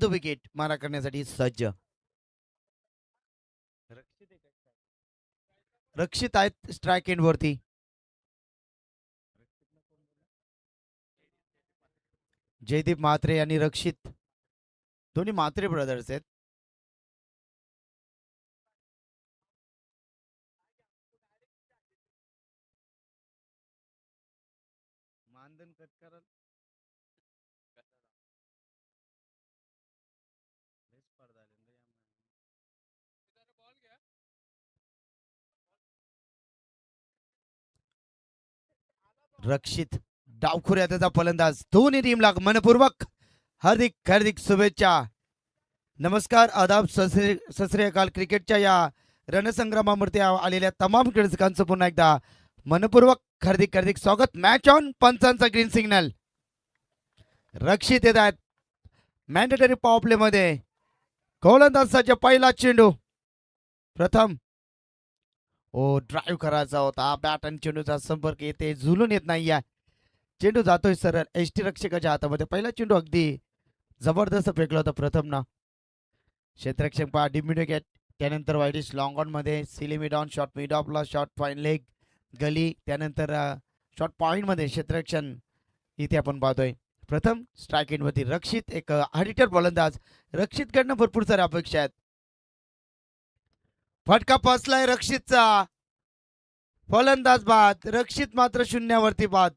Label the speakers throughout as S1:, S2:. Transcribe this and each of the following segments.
S1: The wicket मारा करण्यासाठी सज्ज. रक्षित आहेत स्ट्राईक एंड वरती. जयदीप म्हात्रे आणि रक्षित दोन्ही म्हात्रे ब्रदर्स आहेत. मानधन कट कराल. रक्षित डावखुऱ्या त्याचा फलंदाज. दोन्ही टीमला मनपूर्वक हार्दिक हार्दिक शुभेच्छा. नमस्कार आदाब सत श्री अकाल. क्रिकेटच्या या रणसंग्रामावरती आलेल्या तमाम खेळाडूंचं पुन्हा एकदा मनपूर्वक हार्दिक हार्दिक स्वागत. Match on. पंचांचा ग्रीन सिग्नल. रक्षित येत आहेत मॅन्डेटरी पॉवर प्ले मध्ये. गोलंदाजाचा पहिला चेंडू. प्रथम ओ ड्राईव्ह करायचा होता. बॅट आणि चेंडूचा संपर्क येते, झुलून येत नाही. चेंडू जातोय सरळ एसटी रक्षकाच्या हातामध्ये. पहिला चेंडू अगदी जबरदस्त फेकला होता प्रथम ना. क्षेत्ररक्षक पहा डिम्युनिकेट. त्यानंतर वाईडिश लॉंग ऑन मध्ये silly mid on shot mid ऑफला शॉट फाईन लेग गली. त्यानंतर शॉट पॉइंट मध्ये क्षेत्ररक्षण इथे आपण पाहतोय. प्रथम स्ट्राईक एंड वरती रक्षित एक हडिटर फलंदाज. रक्षित कडनं भरपूर साऱ्या अपेक्षा आहेत. फटका फसलाय रक्षितचा. फलंदाज बाद. रक्षित मात्र शून्यावरती बाद.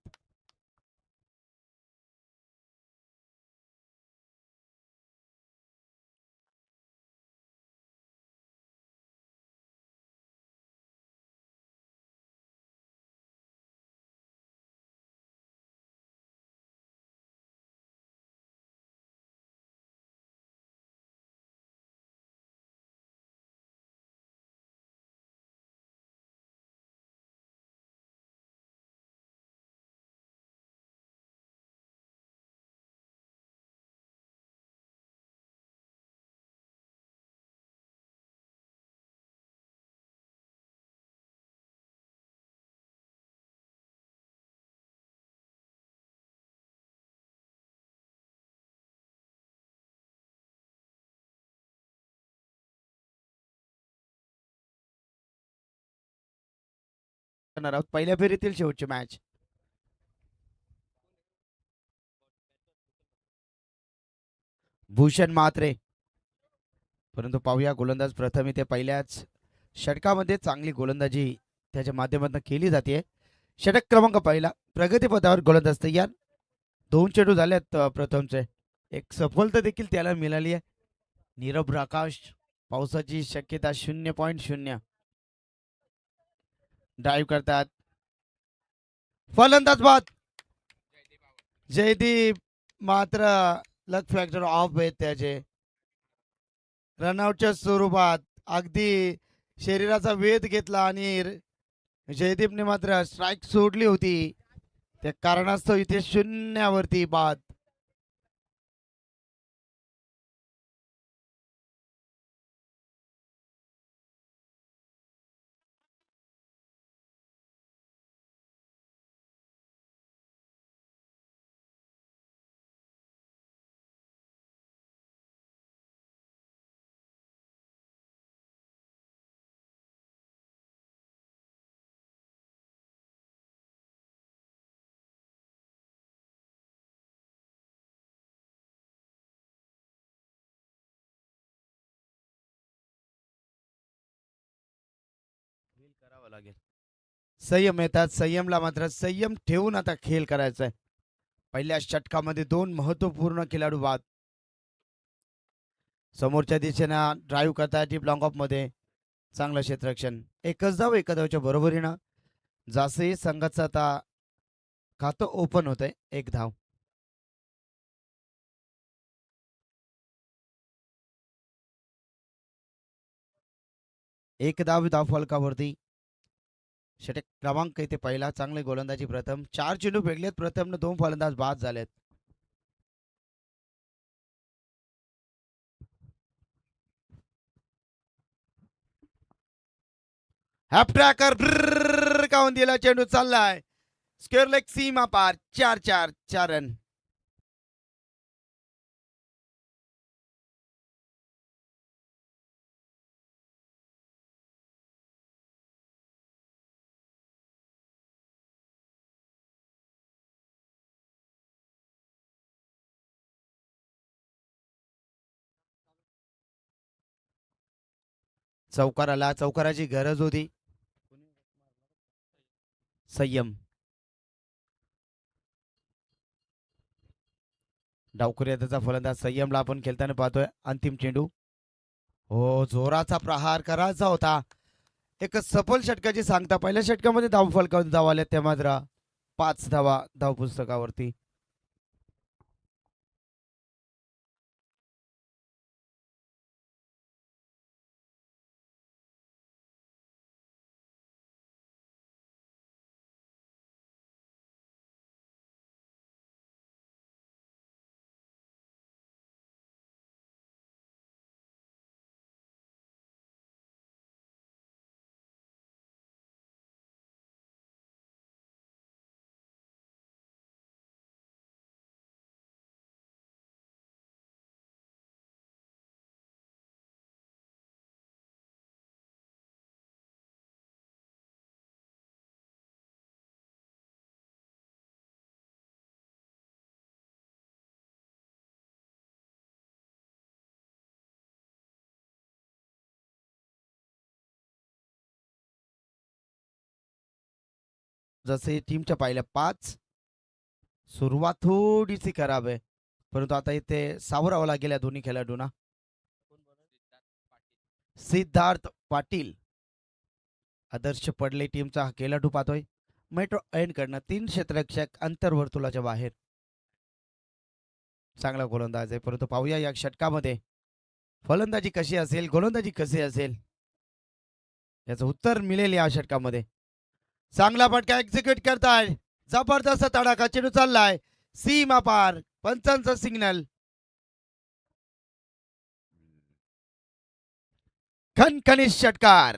S1: पहिल्या फेरीतील शेवटची मॅच. भूषण म्हात्रे. परंतु पाहूया गोलंदाज प्रथम इथे पहिल्याच षटकामध्ये चांगली गोलंदाजी त्याच्या माध्यमातून केली जाते. षटक क्रमांक पहिला. प्रगतीपथावर गोलंदाज तयार. दोन चेंडू झालेत प्रथमचे. एक सफलता देखील त्याला मिळाली आहे. नीरव प्रकाश. पावसाची शक्यता 0.0. ड्राईव्ह करतात. फलंदाज बाद. जयदीप मात्र लक फॅक्टर ऑफ आहेत त्याचे. रनआउटच्या स्वरूपात अगदी शरीराचा वेध घेतला आणि जयदीपने मात्र स्ट्राईक सोडली होती. त्या कारणास्तव इथे शून्यावरती बाद. करावा लागेल. संयम येतात. संयमला मात्र संयम ठेवून आता खेळ करायचा आहे. पहिल्या षटकामध्ये दोन महत्वपूर्ण खेळाडू बाद. समोरच्या दिशेनं ड्राईव्ह करतात डीप लॉंग ऑफ मध्ये. चांगलं क्षेत्ररक्षण. एकच धाव एका धावच्या बरोबरीनं. जासही संघाचं आता खातं ओपन होतंय. एक धाव. एक धाव धाव फलकावरती. षटक क्रमांक इथे पहिला. चांगली गोलंदाजी प्रथम. 4 चेंडू फेकलेत प्रथम. 2 फलंदाज बाद झालेत. हॅप ट्रॅकर काऊन दिला. चेंडू चाललाय स्क्वेअर लेग सीमा पार. 4 रन. चौकाराला चौकाराची गरज होती. संयम. डावखुऱ्या त्याचा फलंदाज संयमला आपण खेळताना पाहतोय. अंतिम चेंडू. हो, जोराचा प्रहार करायचा होता. एक सफल षटकाची सांगता. पहिल्या षटकामध्ये धाव फलकावून धाव आल्या त्या मात्र 5 धावा धाव पुस्तकावरती. जसे टीमच्या पहिल्या 5 सुरुवात थोडीशी खराब आहे, परंतु आता इथे सावरावं लागेल या दोन्ही खेळाडूंना. सिद्धार्थ पाटील आदर्श पडले टीमचा खेळाडू पाहतोय. मेट्रो एंड कडनं 3 क्षेत्ररक्षक अंतर्वर्तुळाच्या बाहेर. चांगला गोलंदाज आहे, परंतु पाहूया या षटकामध्ये फलंदाजी कशी असेल, गोलंदाजी कशी असेल, याचं उत्तर मिळेल या षटकामध्ये. चांगला फटका एक्झिक्यूट करताय. जबरदस्त तडाखा चेंडू चाललाय सीमा पार. पंचांचा सिग्नल. खणखणीत षटकार.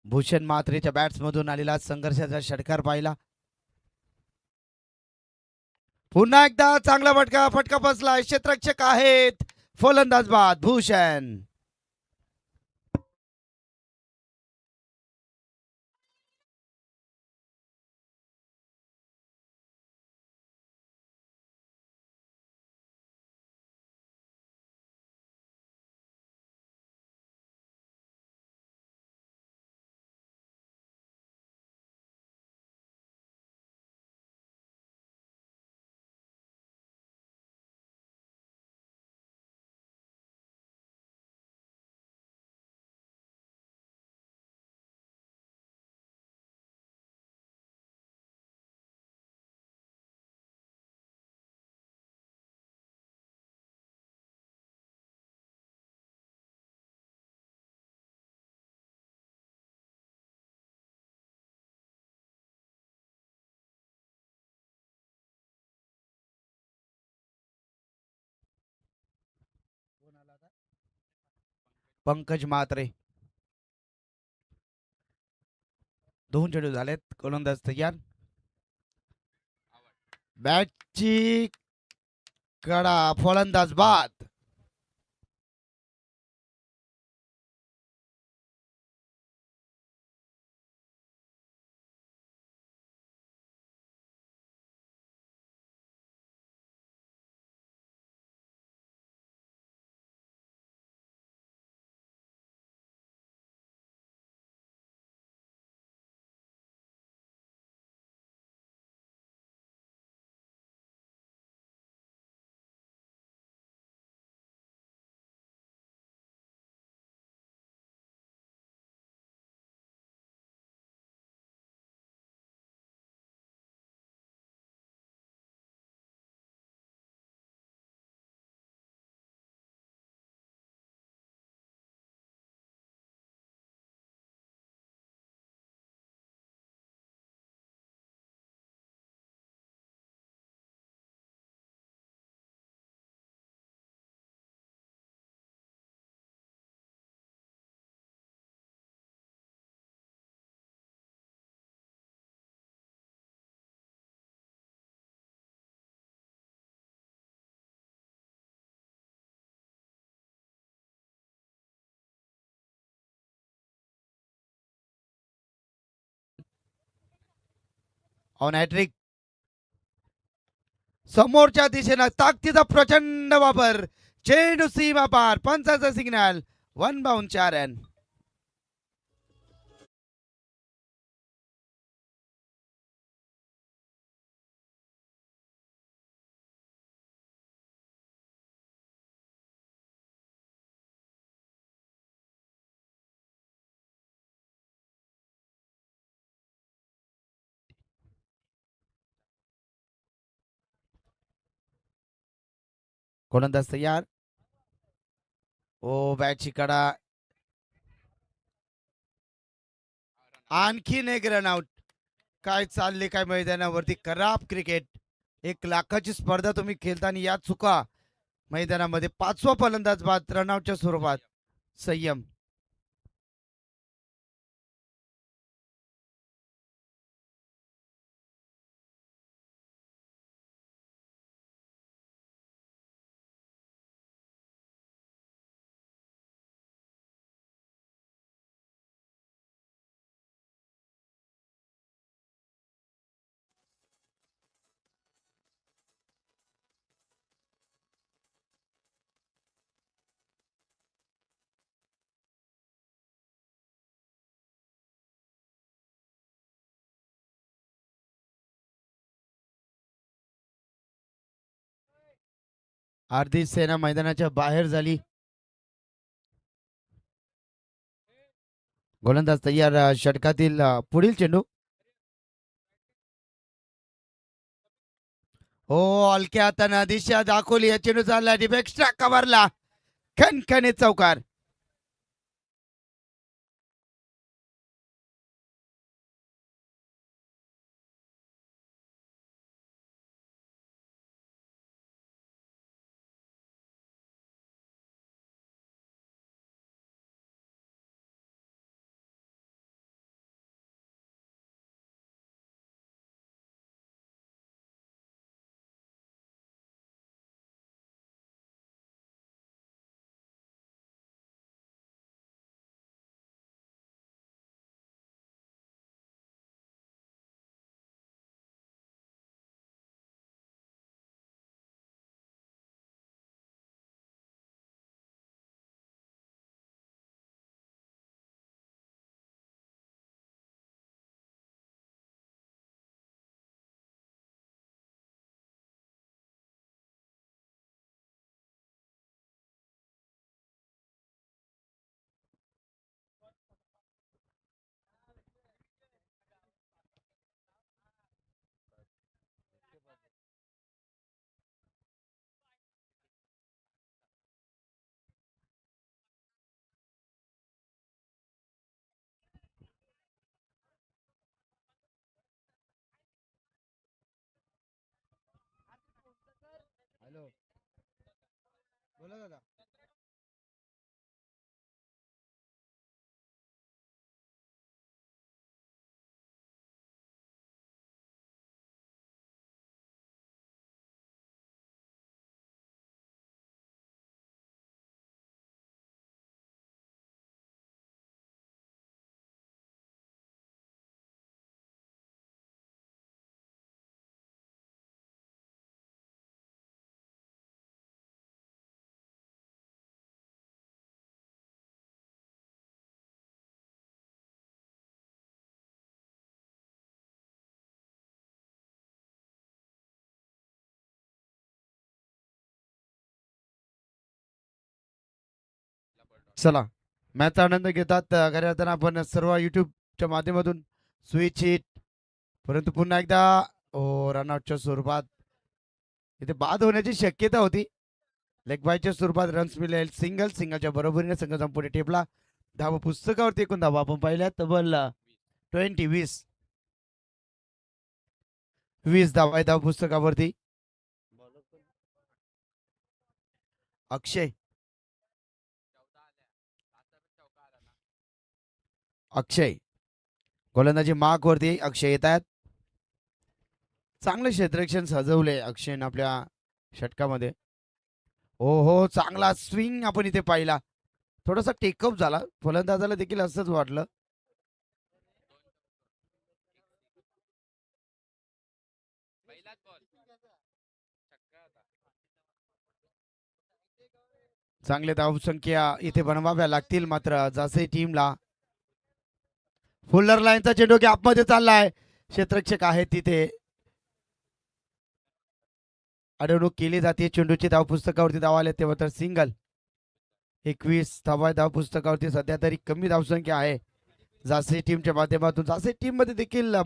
S1: भूषण म्हात्रेच्या बॅट्स मधून आलेला संघर्षाचा षटकार पाहिला. पुन्हा एकदा चांगला फटका. फटका बसलाय. क्षेत्ररक्षक आहेत फलंदाज बाद भूषण. पंकज म्हात्रे. 2 चेंडू झालेत. गोलंदाज तयार. बॅटची कडा. फलंदाज बाद. On hattrick. समोरच्या दिशेनं ताकदीचा प्रचंड वापर. चेंडू सीमा पार. पंचाचा सिग्नल. 1 bound 4 run. गोलंदाज तयार. ओ बॅटची कडा. आणखीन एक रनआउट. काय चालले काय मैदानावरती खराब क्रिकेट. 1 लाखाची स्पर्धा तुम्ही खेळताना या चुका मैदानामध्ये. 5वा फलंदाज बाद रनआउटच्या स्वरूपात. संयम. अर्धी सेना मैदानाच्या बाहेर झाली. गोलंदाज तयार. षटकातील पुढील चेंडू. हो हलक्या हातानं दिशा दाखवली. या चेंडू चालला डीप एक्स्ट्रा कव्हरला. खणखणीत चौकार. हॅलो बोला दादा. चला मॅचचा आनंद घेतात घरी जाताना आपण सर्व युट्यूबच्या माध्यमातून स्विच हिट. परंतु पुन्हा एकदा रनआउटच्या स्वरूपात इथे बाद होण्याची शक्यता होती. लेग बायच्या स्वरूपात रन्स मिळेल. सिंगलच्या बरोबरीने संघ संपूर्ण टेपला. धावा पुस्तकावरती एकूण धावा आपण पाहिल्या तब्बल 20 20 धावा आहे धावा पुस्तकावरती. अक्षय अक्षय गोलंदाजी मार्क वरती अक्षय येत आहेत. चांगलं क्षेत्ररक्षण सजवलंय अक्षयने आपल्या षटकामध्ये. हो हो चांगला स्विंग आपण इथे पाहिला. थोडासा टेकअप झाला. फलंदाजाला देखील असंच वाटलं. चांगले धावसंख्या इथे बनवाव्या लागतील, मात्र जसे टीमला फुल्लर लाईनचा चेंडू गॅप मध्ये चाललाय, क्षेत्ररक्षक आहे तिथे अडवणूक केली जाते. चेंडूची धाव पुस्तकावरती धाव आले तेव्हा तर सिंगल. 21 धावा धाव पुस्तकावरती सध्या तरी कमी धावसंख्या आहे जासे टीमच्या माध्यमातून. जासे टीम मध्ये देखील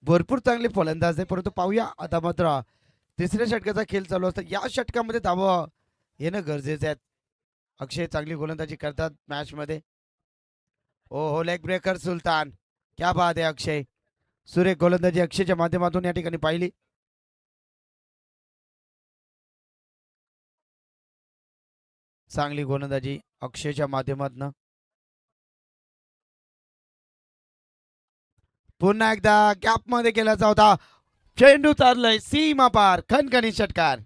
S1: भरपूर चांगले फलंदाज आहे, परंतु पाहूया आता मात्र तिसऱ्या षटकाचा खेळ चालू असतो. या षटकामध्ये धाव येणं गरजेचं आहे. अक्षय चांगली गोलंदाजी करतात मॅच मध्ये. ओ हो, लेग ब्रेकर सुलतान, क्या बात आहे अक्षय. सुरेख गोलंदाजी अक्षयच्या माध्यमातून या ठिकाणी पाहिली. चांगली गोलंदाजी अक्षयच्या माध्यमातून. पुन्हा एकदा गॅप मध्ये केला होता चेंडू, चाललाय सीमा पार, खणखणी षटकार.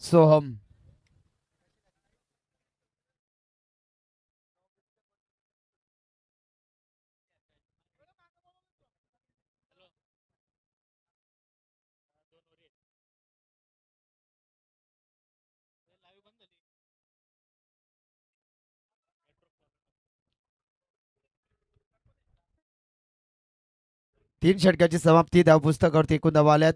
S1: सोहम, 3 षटकाची समाप्ती धाव पुस्तकावरती एकूण धावा आल्यात.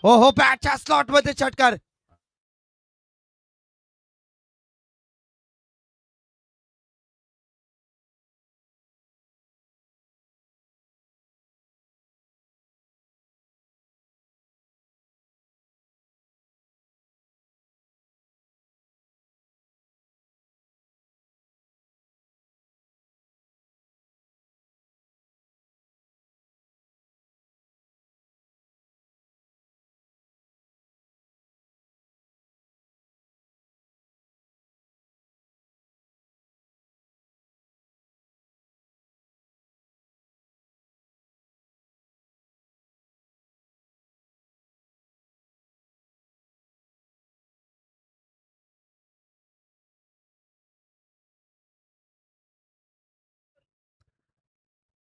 S1: हो हो, बॅटच्या स्लॉट मध्ये षटकार.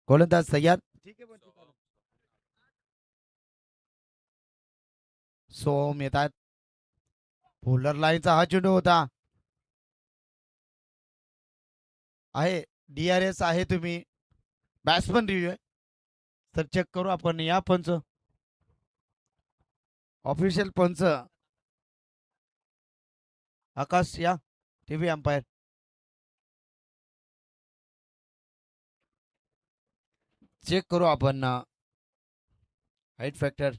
S1: गोलंदाज तयार. सोहम येतात. फुलर लाईनचा हा चेंडू होता. आहे DRS आहे, तुम्ही बॅट्समन रिव्ह्यू आहे तर चेक करू आपण. या पंच, ऑफिशियल पंच आकाश या, टीव्ही अंपायर. चेक करू आपण हाईट फॅक्टर.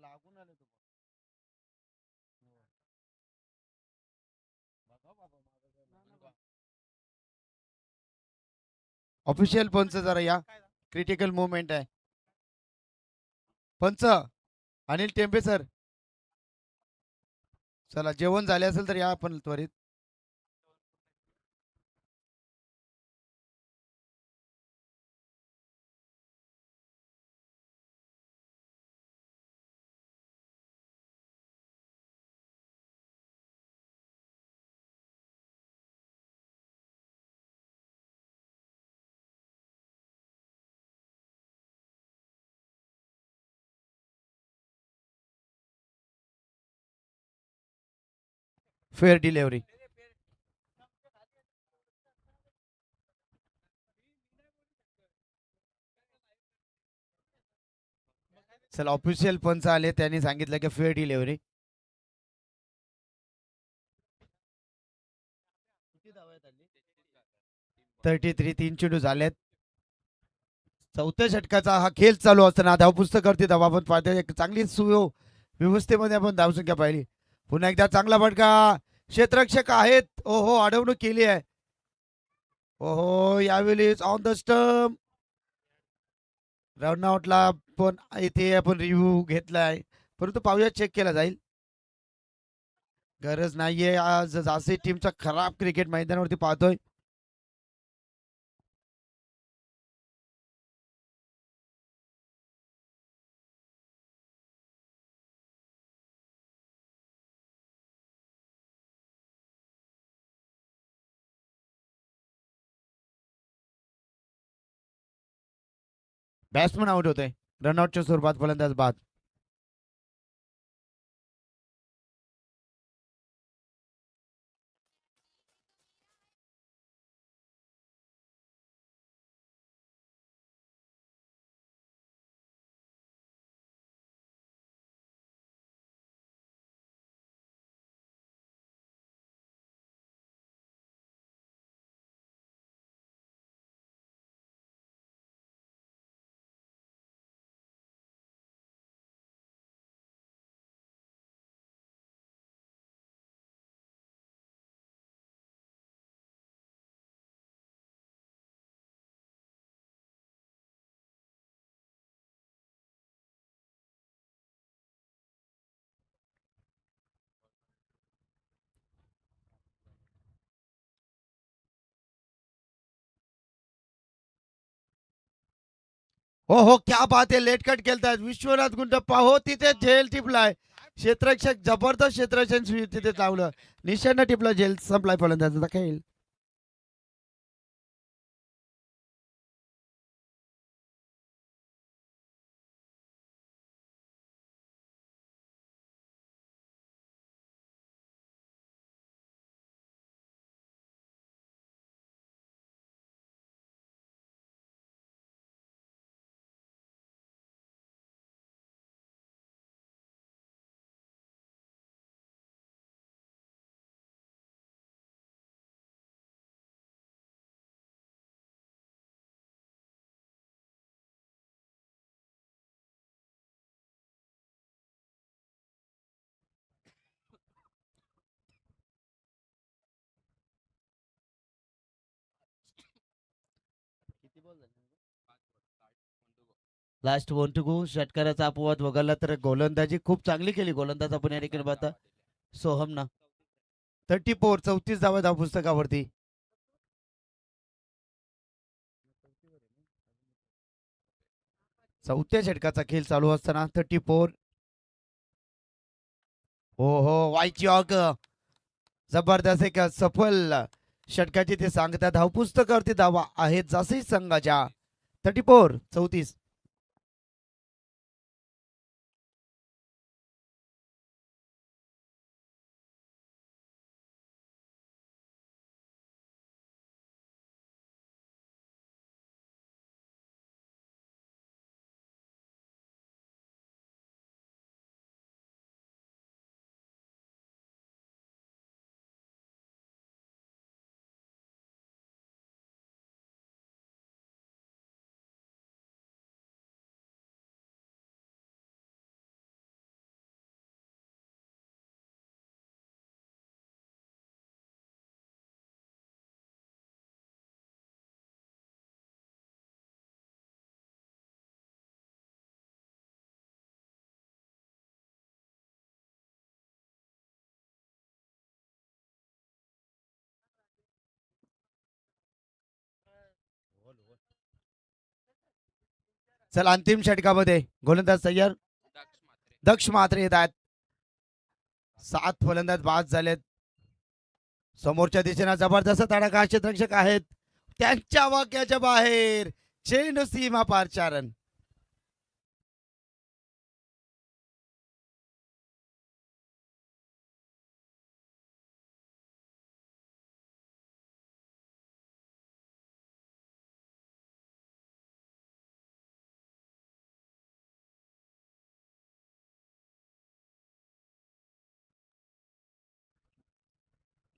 S1: लागून आले ऑफिशियल पंच जरा या, क्रिटिकल मुवमेंट आहे. पंच अनिल टेंबे सर, चला जेवण झाले असेल तर या आपण त्वरित. Fair delivery. चला ऑफिशियल पंच आले, त्यांनी सांगितलं की फेअर डिलेवरी. 33 3 चेंडू झालेत. चौथ्या षटकाचा हा खेळ चालू असताना धावपुस्तक करते धावा आपण पाहतोय. एक चांगली व्यवस्थेमध्ये आपण धावसंख्या पाहिली. पुन्हा एकदा चांगला फटका, क्षेत्ररक्षक आहेत. ओहो, अडवणूक केली आहे. ओहो, यावेळी ऑन द स्टंप. रनआउटला पण इथे आपण रिव्ह्यू घेतलाय, परंतु पाहूया चेक केला जाईल. गरज नाहीये. आज झाशी टीमचा खराब क्रिकेट मैदानावरती पाहतोय. बॅट्समन आउट होतोय रनआउटच्या स्वरूपात, फलंदाज बाद. हो हो, क्या बात आहे. लेट कट केलतात विश्वनाथ गुंडप्पा. हो, तिथे झेल टिपलाय. क्षेत्ररक्षक जबरदस्त क्षेत्ररक्षण तिथे लावलं. निशाणा टिपला, झेल संपलाय फलंदाजाचा खेळ. Last 1 to go. षटकाराचा अपवाद वगळला तर गोलंदाजी खूप चांगली केली गोलंदाज आपण या ठिकाणी पाहता सोहमना. 34 34 धावा धाव पुस्तकावरती. चौथ्या षटकाचा खेळ चालू असताना 34. हो हो, वायचॉक जबरदस्त एक सफल षटकाची ते सांगतात. धावपुस्तकावरती धावा आहेत जास्त संघाच्या. 34 34. चला अंतिम षटकामध्ये गोलंदाज तयार. दक्ष मात्रे येत आहेत. 7 फलंदाज बाद झालेत. समोरच्या दिशेने जबरदस्त तडाखा क्षेत्ररक्षक आहेत. त्यांच्या वाक्याच्या बाहेर चेंडू सीमा पार 4 रन.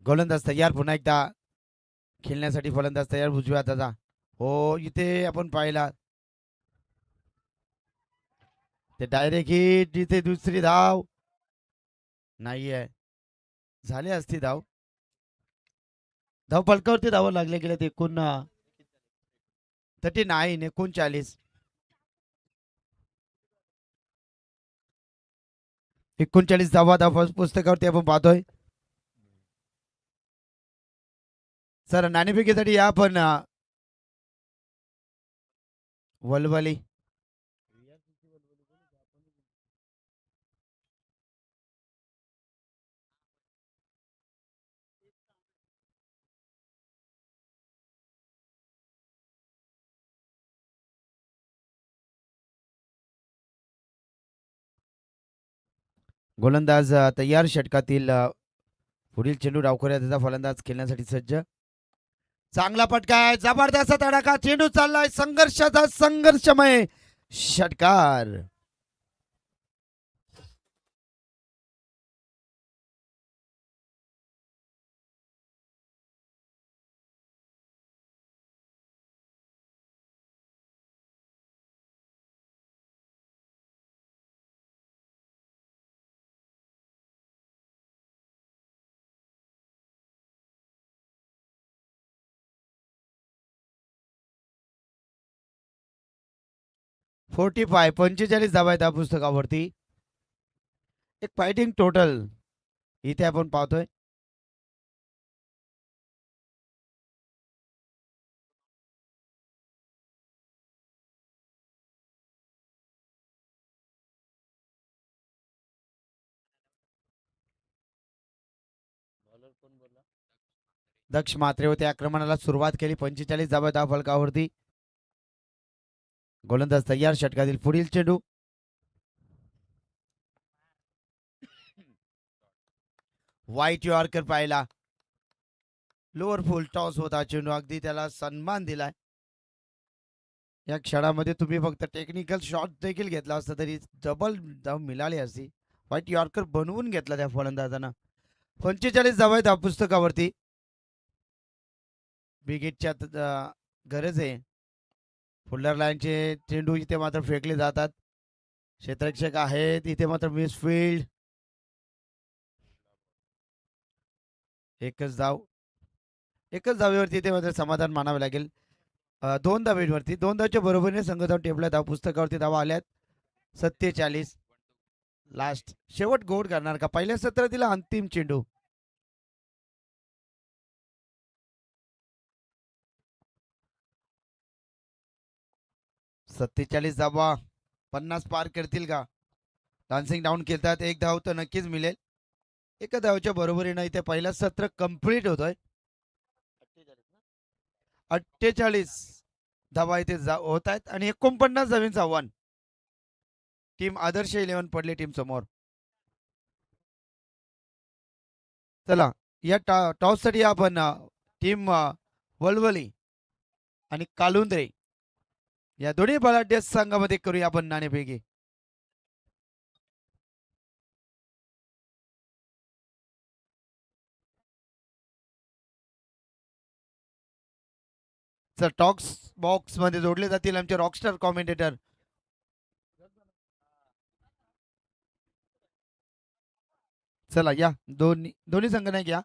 S1: गोलंदाज तयार. पुन्हा एकदा खेळण्यासाठी फलंदाज तयार उजव्या हाताचा. हो इथे आपण पाहिला ते डायरेक्ट हिट. इथे दुसरी धाव नाहीये. झाली असती धाव. धाव फलकावरती धाव लागले गेले ते 39 39 39 धावा धाव पुस्तकावरती आपण पाहतोय. सर नाणेफेकीसाठी या पण वलवली गोलंदाज तयार. षटकातील पुढील चेंडू डावखोऱ्या त्याचा फलंदाज खेळण्यासाठी सज्ज. चांगला फटका आहे. जबरदस्त तडाखा. चेंडू चाललाय संघर्षाचा संघर्षमय षटकार. फोर्टी 45 धावा आहेत या पुस्तकावरती. एक फायटिंग टोटल इथे आपण पाहतोय. दक्ष मात्रे होते आक्रमणाला सुरुवात केली. 45 धावा धाव फलकावरती. गोलंदाज तयार. षटकातील पुढील चेंडू व्हाईट यॉर्कर पाहिला. लोअर फुल टॉस होता चेंडू. अगदी त्याला सन्मान दिलाय. या क्षणामध्ये तुम्ही फक्त टेक्निकल शॉट देखील घेतला असता तरी डबल धाव मिळाली असती. व्हाईट यॉर्कर बनवून घेतला त्या फलंदाजानं. 45 धावा आहेत या पुस्तकावरती. विकेटच्या गरज आहे. फुल्लर लाईनचे चेंडू इथे मात्र फेकले जातात. क्षेत्ररक्षक आहेत इथे मात्र मिसफील्ड. एकच धावेवरती इथे मात्र समाधान मानावे लागेल. 2 धावेवरती 2 धावच्या बरोबरीने संघ धाव टेबला धाव पुस्तकावरती धावा आल्यात 47. लास्ट शेवट गोड करणार का पहिल्या सत्रातील अंतिम चेंडू. सत्तेचाळीस धावा 50 पार करतील का. डान्सिंग डाऊन खेळतात. एक धाव तर नक्कीच मिळेल. एका धावच्या बरोबरीनं इथे पहिलं सत्र कंप्लीट होतोय. 48 धावा इथे होत आहेत आणि 49 धावांचं आव्हान. टीम आदर्श 11 पडली टीम समोर. चला या टॉस साठी आपण टीम वलवली आणि कालुंद्रे या दोन्ही बलाढ्य संघामध्ये करूया आपण नाणेफेकी. सर टॉक्स बॉक्स मध्ये जोडले जातील आमचे रॉकस्टार कॉमेंटेटर. चला या दोन्ही संघनायक या.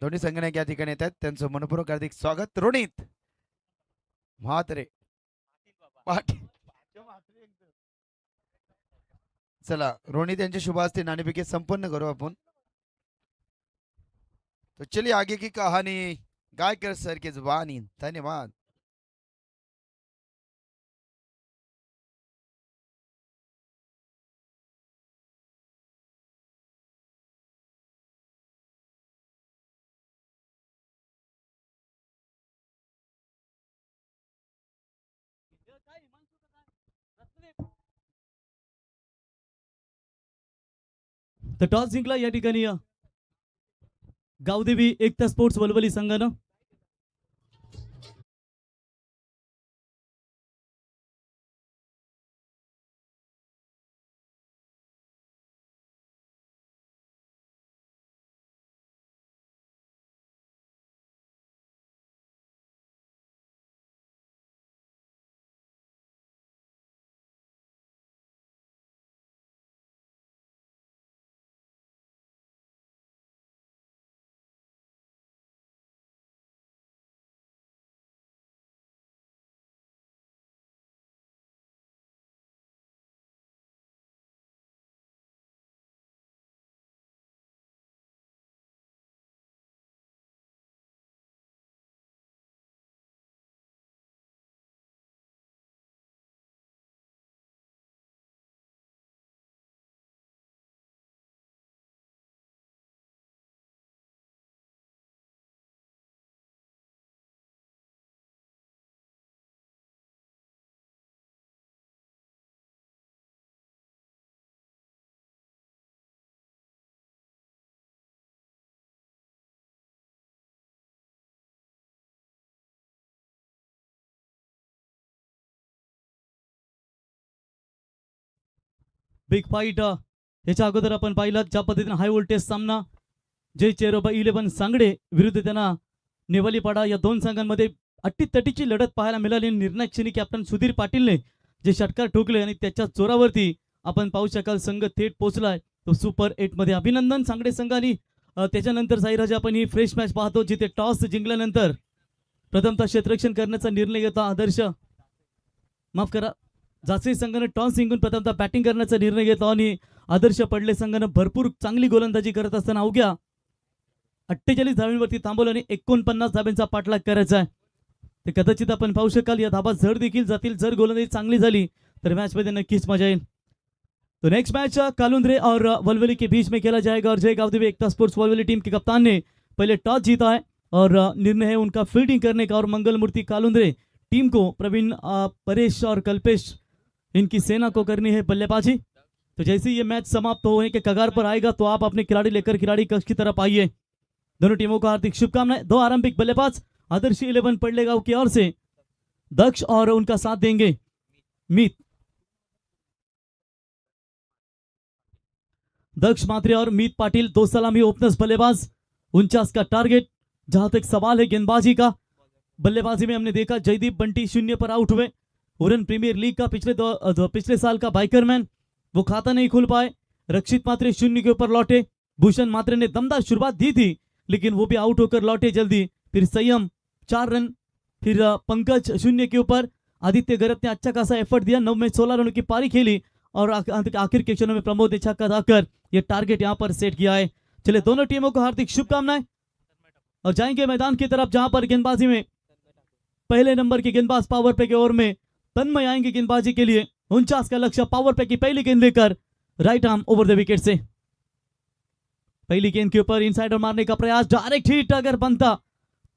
S1: दोन्ही संघनायक या ठिकाणी येतात. त्यांचं मनपूर्वक हार्दिक स्वागत. रोनित म्हात्रे पाटील. चला रोनित यांच्या शुभ हस्ते नाणेफेकी संपन्न करू आपण. तो चलिए आगे की कहानी गायकर सर की जुबानी. धन्यवाद.
S2: तर टॉस जिंकला या ठिकाणी गावदेवी एकता स्पोर्ट्स वलवली संघानं. बिग फाईट याच्या अगोदर आपण पाहिलं ज्या पद्धतीने हाय व्होल्टेज सामना जय चेरोबा 11 सांगडे विरुद्ध त्यांना नेवालीपाडा या दोन संघांमध्ये अट्टीतटीची लढत पाहायला मिळाली. निर्णायक क्षणी कॅप्टन सुधीर पाटीलने जे षटकार ठोकले आणि त्याच्या जोरावरती आपण पाहू शकाल संघ थेट पोहोचलाय तो सुपर 8 मध्ये. अभिनंदन सांगडे संघाने. त्याच्यानंतर साईराज आपण ही फ्रेश मॅच पाहतो जिथे टॉस जिंकल्यानंतर प्रथमतः क्षेत्ररक्षण करण्याचा निर्णय घेता आदर्श माफ करा जासे संघानं टॉस जिंकून प्रथमतः बॅटिंग करण्याचा निर्णय घेतला आणि आदर्श पडले संघानं भरपूर चांगली गोलंदाजी करत असताना अवघ्या 48 धाब्यांवरती थांबवलं आणि 49 धाब्यांचा पाठलाग करायचा आहे. ते कदाचित आपण पाहू शकाल या धाबा जड देखील जातील. जर गोलंदाजी चांगली झाली तर मैच मध्ये नक्कीच मजा येईल. तो नेक्स्ट मैच कालुंद्रे और वलवली के बीच में खेला जाएगा और जय गावदेवी एकता स्पोर्ट्स वलवली टीम के कप्तान ने पहले टॉस जीता है और निर्णय है उनका फील्डिंग करने का और मंगल मूर्ति कालुंद्रे टीम को प्रवीण परेश और कल्पेश इनकी सेना को करनी है बल्लेबाजी. तो जैसे ये मैच समाप्त होने के कगार पर आएगा तो आप अपने खिलाड़ी लेकर खिलाड़ी कक्ष की तरफ आइए. दोनों टीमों को हार्दिक शुभकामनाएं. दो आरंभिक बल्लेबाज आदर्श 11 पडलेगांव की ओर से दक्ष और उनका साथ देंगे मीत. दक्ष मात्रे और मीत पाटिल दो सलामी ओपनर्स बल्लेबाज. 49 का टारगेट. जहां तक सवाल है गेंदबाजी का, बल्लेबाजी में हमने देखा जयदीप बंटी 0 पर आउट हुए. उरन प्रीमियर लीग का पिछले साल का बाइकरमैन वो खाता नहीं खुल पाए. रक्षित मात्रे 0 के ऊपर लौटे. भूषण मात्रे ने दमदार शुरुआत दी थी लेकिन वो भी आउट होकर लौटे जल्दी. फिर संयम 4 रन. फिर पंकज 0 के ऊपर. आदित्य गरत ने अच्छा खासा एफर्ट दिया. 9 में 16 रनों की पारी खेली और आखिर के क्षणों में प्रमोद ने छक्का दाकर ये टारगेट यहां पर सेट किया है. चले दोनों टीमों को हार्दिक शुभकामनाएं और जाएंगे मैदान की तरफ जहां पर गेंदबाजी में पहले नंबर के गेंदबाज पावर पे के ओवर में तन्मय आएंगे गेंदबाजी के लिए. 49 का लक्ष्य. पावर पे की पहली गेंद लेकर right arm over the wicket से. पहली गेंद के ऊपर इनसाइडर मारने का प्रयास. डायरेक्ट हिट अगर बनता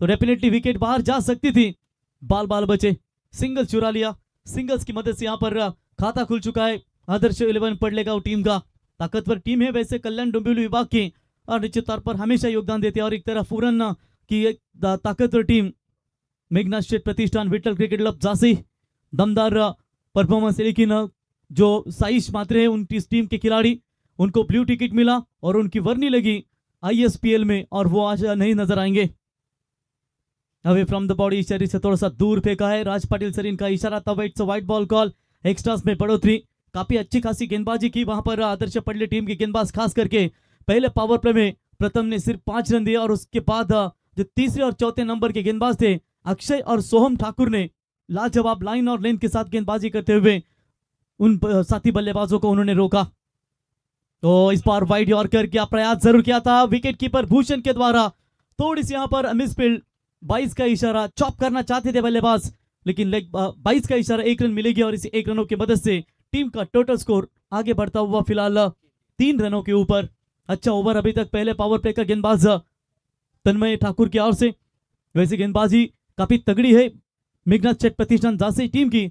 S2: तो डेफिनेटली विकेट बाहर जा सकती थी. बाल बचे. सिंगल चुरा लिया. सिंगल्स की मदद से यहां पर खाता खुल चुका है आदर्श 11 पडलेगांव टीम का. ताकतवर टीम है वैसे कल्याण डोंबिवली विभाग की और निश्चित तौर पर हमेशा योगदान देते हैं. और एक तरफ उरन की एक ताकतवर टीम मेघनाथ स्टेट प्रतिष्ठान विठल क्रिकेट क्लब जासी दमदार परफॉर्मेंस. लेकिन जो साइश मात्रे हैं उनकी टीम के खिलाड़ी उनको ब्लू टिकट मिला और उनकी वर्नी लगी ISPL में और वो आज नहीं नजर आएंगे. अवे फ्रॉम द बॉडी शरीर से थोड़ा सा दूर फेंका है. राज पाटिल सर इनका इशारा था. White ball call. एक्स्ट्रास में बढ़ोतरी. काफी अच्छी खासी गेंदबाजी की वहां पर आदर्श पडले टीम के गेंदबाज खास करके पहले पावर प्ले में प्रथम ने सिर्फ 5 रन दिए और उसके बाद जो तीसरे और चौथे नंबर के गेंदबाज थे अक्षय और सोहम ठाकुर ने लाजवाब लाइन और लेंथ के साथ गेंदबाजी करते हुए उन साथी बल्लेबाजों को उन्होंने रोका. तो इस बार वाइड यॉर्कर का प्रयास जरूर किया था विकेट कीपर भूषण के द्वारा. थोड़ी सी यहां पर मिसफील्ड. 22 का इशारा चॉप करना चाहते थे बल्लेबाज लेकिन लेग 22 का इशारा 1 रन मिलेगी और इसी 1 रनों की मदद से टीम का टोटल स्कोर आगे बढ़ता हुआ फिलहाल 3 रनों के ऊपर. अच्छा ओवर अभी तक पहले पावर प्ले का गेंदबाज तन्मय ठाकुर की ओर से. वैसे गेंदबाजी काफी तगड़ी है मेघनाथ स्टेट प्रतिष्ठान जासी टीम की.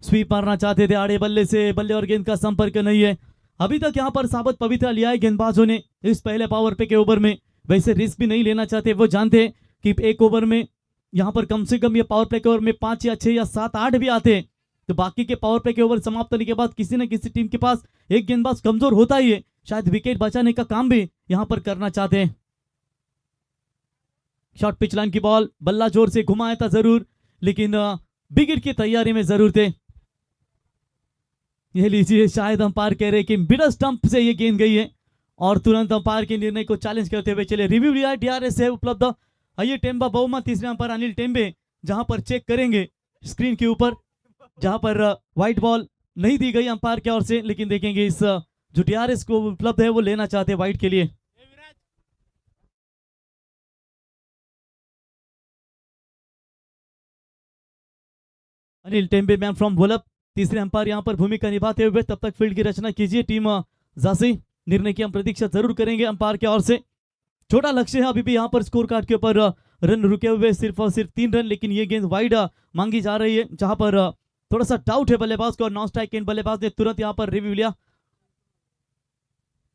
S2: स्वीप मारना चाहते थे आड़े बल्ले से, बल्ले और गेंद का संपर्क नहीं है। अभी तक यहाँ पर साबित पवित्र लिया है गेंदबाजों ने इस पहले पावर पे के ओवर में। वैसे रिस्क भी नहीं लेना चाहते, वो जानते हैं कि एक ओवर में यहाँ पर कम से कम ये पावर प्ले के ओवर में 5 या 6 या 7 8 भी आते हैं, तो बाकी के पावर प्ले के ओवर समाप्त होने के बाद किसी न किसी टीम के पास एक गेंदबाज कमजोर होता ही है, शायद विकेट बचाने का काम भी यहाँ पर करना चाहते हैं। शॉर्ट पिच लाइन की बॉल, बल्ला जोर से घुमाया था जरूर, लेकिन बिग हिट की तैयारी में जरूर थे। ये लीजिए, शायद अंपायर कह रहे कि मिडल स्टंप से ये गेंद गई है और तुरंत अंपायर के निर्णय को चैलेंज करते हुए चले। रिव्यू लिया डीआरएस है उपलब्ध। आइए टेम्बा बहुमा, तीसरे अंपायर अनिल टेम्बे जहां पर चेक करेंगे स्क्रीन के ऊपर, जहां पर व्हाइट बॉल नहीं दी गई अंपायर की ओर से, लेकिन देखेंगे इस जो डीआरएस को उपलब्ध है वो लेना चाहते हैं व्हाइट के लिए। अनिल टेम्बे मैन फ्रॉम वोलप तीसरे अंपायर यहां पर भूमिका निभाते हुए। तब तक फील्ड की रचना कीजिए टीम जासी। निर्णय की हम प्रतीक्षा जरूर करेंगे अंपायर की ओर से। छोटा लक्ष्य है अभी भी यहाँ पर स्कोर कार्ड के ऊपर रन रुके हुए सिर्फ और सिर्फ 3 रन, लेकिन ये गेंद वाइड मांगी जा रही है, जहां पर थोड़ा सा डाउट है बल्लेबाज को और नॉन स्ट्राइक गेंद बल्लेबाज ने तुरंत यहाँ पर रिव्यू लिया।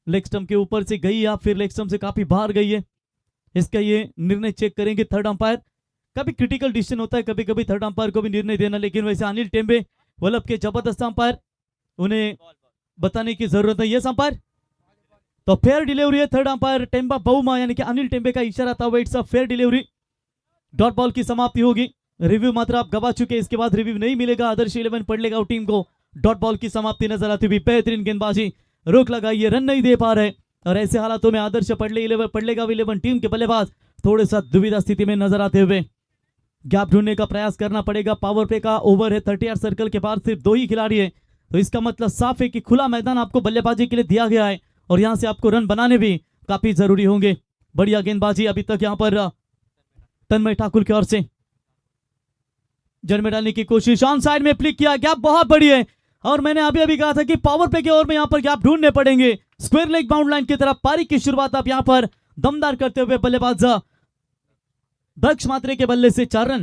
S2: लेग स्टंप के ऊपर से गई या फिर लेग स्टंप से काफी बाहर गई है, इसका ये निर्णय चेक करेंगे थर्ड अंपायर। कभी क्रिटिकल डिसीजन होता है, कभी कभी थर्ड अंपायर को भी निर्णय देना, लेकिन वैसे अनिल टेम्बे वल्लभ के जबरदस्त अंपायर, उन्हें बताने की जरूरत है। यस अंपायर, तो फेयर डिलीवरी है थर्ड अंपायर टेम्बा बहुमा यानी कि अनिल टेम्बे का इशारा था, it's a fair delivery. Dot ball की समाप्ति होगी। रिव्यू मात्र आप गवा चुके, इसके बाद रिव्यू नहीं मिलेगा। आदर्श 11 पड़लेगा टीम को डॉट बॉल की समाप्ति नजर आती हुई। बेहतरीन गेंदबाजी, रोक लगाइए, रन नहीं दे पा रहे और ऐसे हालातों में आदर्श पड़लेगा 11 टीम के बल्लेबाज थोड़े सा दुविधा स्थिति में नजर आते हुए। गैप ढूंढने का प्रयास करना पड़ेगा। पावर प्ले का ओवर है, 38 सर्कल के बाद सिर्फ 2 ही खिलाड़ी है, तो इसका मतलब साफ है कि खुला मैदान आपको बल्लेबाजी के लिए दिया गया है और यहां से आपको रन बनाने भी काफी जरूरी होंगे। बढ़िया गेंदबाजी अभी तक यहां पर तन्मय ठाकुर की ओर से। जड़ में डालने की कोशिश, ऑन साइड में फ्लिक किया, गैप बहुत बड़ी है और मैंने अभी अभी कहा था कि पावर प्ले के ओवर में यहां पर गैप ढूंढने पड़ेंगे। स्क्वायर लेग बाउंड लाइन की तरफ पारी की शुरुआत आप यहां पर दमदार करते हुए बल्लेबाज दक्ष मात्रे के बल्ले से 4 रन।